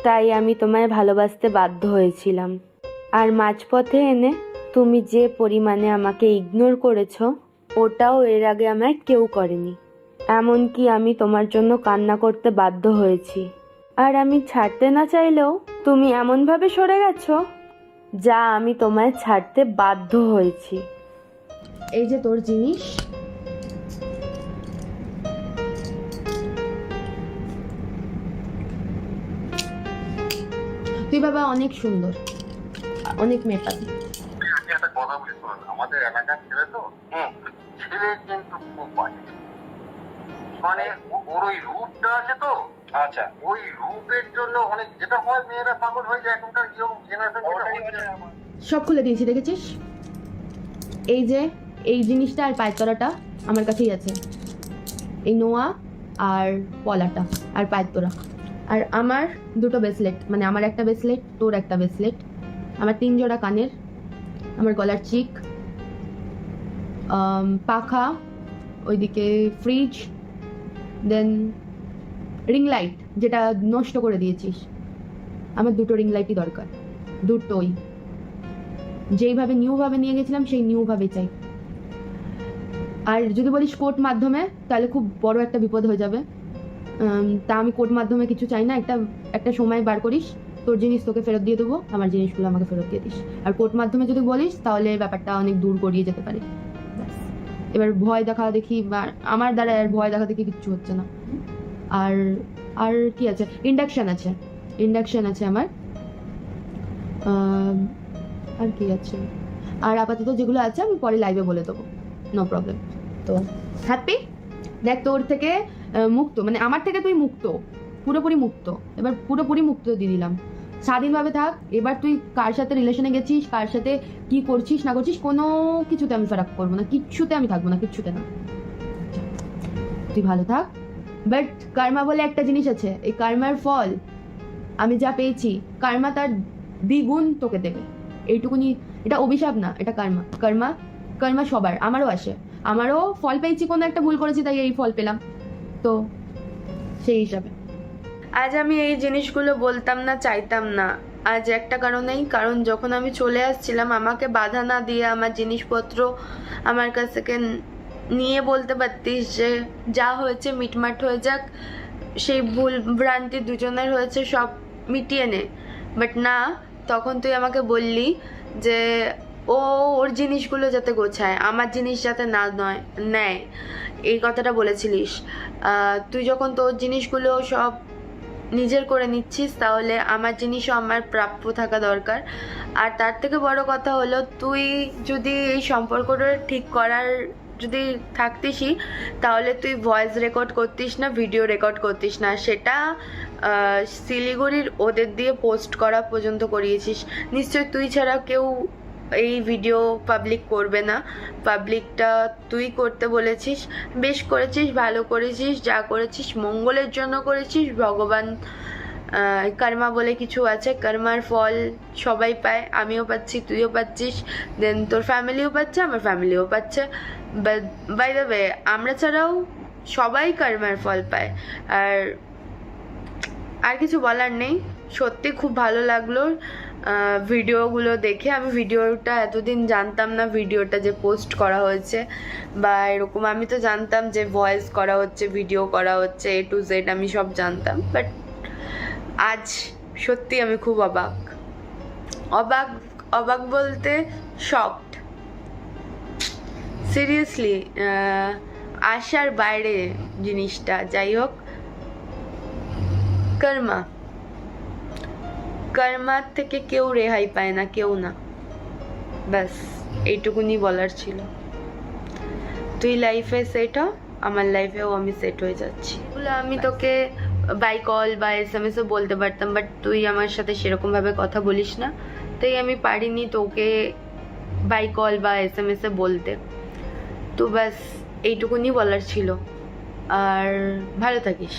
তাই আমি তোমায় ভালোবাসতে বাধ্য হয়েছিলাম। আর মাঝপথে এনে তুমি যে পরিমাণে আমাকে ইগনোর করেছো ওটাও এর আগে আমায় কেউ করেনি। এমনকি আমি তোমার জন্য কান্না করতে বাধ্য হয়েছি। আর আমি ছাড়তে না চাইলেও তুমি এমনভাবে সরে গেছো যা আমি তোমায় ছাড়তে বাধ্য হয়েছি। এই যে তোর জিনিস, তুই বাবা অনেক সুন্দর, অনেক মেপাতি। একটা কথা বলি শোন, আমাদের এলাকার ছেলে তো ছেলে কিন্তু খুব বাজে, মানে ওর ওই রূপটা আছে তো। আচ্ছা, ওই রূপের জন্য অনেক যেটা হয় মেয়েরা পাগল হয়ে যায় এখনকার ইয়ং জেনারেশন। সব খুলে দিয়েছি, দেখেছিস? এই যে এই জিনিসটা আর পায়ের তলাটা আমার কাছেই আছে, এই নোয়া আর পলাটা আর পায়ের তোরা। আর আমার দুটো ব্রেসলেট, মানে আমার একটা ব্রেসলেট, তোর একটা ব্রেসলেট, আমার 3 জোড়া কানের, আমার গলার চিক, পাখা, ওইদিকে ফ্রিজ, দেন রিং লাইট যেটা নষ্ট করে দিয়েছিস। আমার দুটো রিং লাইটই দরকার, দুটোই। যেইভাবে নিউভাবে নিয়ে গেছিলাম সেই নিউভাবে চাই। আর যদি বলিস কোর্ট মাধ্যমে তাহলে খুব বড় একটা বিপদ হয়ে যাবে। তা আমি কোর্ট মাধ্যমে কিছু চাই না। একটা সময় বার করিস, তোর জিনিস তোকে ফেরত দিয়ে দেবো, আমার জিনিসগুলো আমাকে ফেরত দিয়ে দিস। আর কোর্ট মাধ্যমে যদি বলিস তাহলে ব্যাপারটা অনেক দূর গড়িয়ে যেতে পারে। এবার ভয় দেখা দেখি, আমার দ্বারা আর ভয় দেখা দেখি কিচ্ছু হচ্ছে না। আর আর কি আছে, ইন্ডাকশন আছে আমার। আর কি আছে, আর আপাতত যেগুলো আছে আমি পরে লাইভে বলে দেবো, নো প্রবলেম। তো হ্যাপি, দেখ তোর থেকে মুক্ত, মানে আমার থেকে তুই মুক্ত, পুরোপুরি মুক্ত। এবার পুরোপুরি মুক্ত দিয়ে দিলাম, স্বাধীনভাবে থাক। এবার তুই কার সাথে রিলেশনে গেছিস, কার সাথে কি করছিস না করছিস, কোনো কিছুতে আমি ফারাক করবো না, কিচ্ছুতে আমি থাকবো না, কিচ্ছুতে না। তুই ভালো থাক। বাট কার্মা বলে একটা জিনিস আছে, এই কার্মার ফল আমি যা পেয়েছি, কার্মা তার দ্বিগুণ তোকে দেবে, এইটুকুনি। এটা অভিশাপ না, এটা কার্মা। কার্মা সবার, আমারও আসে, আমারও ফল পেয়েছি, কোনো একটা ভুল করেছি তাই এই ফল পেলাম। তো সেই হিসাবে আজ আমি এই জিনিসগুলো বলতাম না, চাইতাম না। আজ একটা কারণেই, কারণ যখন আমি চলে আসছিলাম আমাকে বাধা না দিয়ে আমার জিনিসপত্র আমার কাছ থেকে নিয়ে বলতে পারতিস যে যা হয়েছে মিটমাট হয়ে যাক, সেই ভুল ভ্রান্তি দুজনের হয়েছে সব মিটিয়ে নে। বাট না, তখন তুই আমাকে বললি যে ওর জিনিসগুলো যাতে গোছায়, আমার জিনিস যাতে না নেয়, এই কথাটা বলেছিলিস। তুই যখন তোর জিনিসগুলো সব নিজের করে নিচ্ছিস তাহলে আমার জিনিসও আমার প্রাপ্য থাকা দরকার। আর তার থেকে বড় কথা হলো, তুই যদি এই সম্পর্কটা ঠিক করার যদি থাকতিসই তাহলে তুই ভয়েস রেকর্ড করতিস না, ভিডিও রেকর্ড করতিস না, সেটা শিলিগুড়ির ওদের দিয়ে পোস্ট করা পর্যন্ত করিয়েছিস। নিশ্চয় তুই ছাড়া কেউ এই ভিডিও পাবলিক করবে না, পাবলিকটা তুই করতে বলেছিস। বেশ করেছিস, ভালো করেছিস, যা করেছিস মঙ্গলের জন্য করেছিস। ভগবান কর্মা বলে কিছু আছে, কর্মার ফল সবাই পায়, আমিও পাচ্ছি, তুইও পাচ্ছিস, দেন তোর ফ্যামিলিও পাচ্ছে, আমার ফ্যামিলিও পাচ্ছে। বাই দ্য ওয়ে, আমরা ছাড়াও সবাই কর্মার ফল পায়। আর কিছু বলার নেই। সত্যি খুব ভালো লাগলো ভিডিওগুলো দেখে। আমি ভিডিওটা এতদিন জানতাম না, ভিডিওটা যে পোস্ট করা হয়েছে বা এরকম। আমি তো জানতাম যে ভয়েস করা হচ্ছে, ভিডিও করা হচ্ছে, A to Z আমি সব জানতাম। বাট আজ সত্যি আমি খুব অবাক বলতে শকড, সিরিয়াসলি। আশার বাইরে জিনিসটা। যাই হোক, কর্মার থেকে কেউ রেহাই পায় না, কেউ না। ব্যাস এইটুকুনি বলার ছিল। তুই লাইফে সেট হ, আমার লাইফেও আমি সেট হয়ে যাচ্ছি। আমি তোকে বাই কল বা SMS-ও বলতে পারতাম, বাট তুই আমার সাথে সেরকমভাবে কথা বলিস না, তাই আমি পারিনি তোকে বাই কল বা SMS-এ বলতে। তো ব্যাস এইটুকুনি বলার ছিল। আর ভালো থাকিস।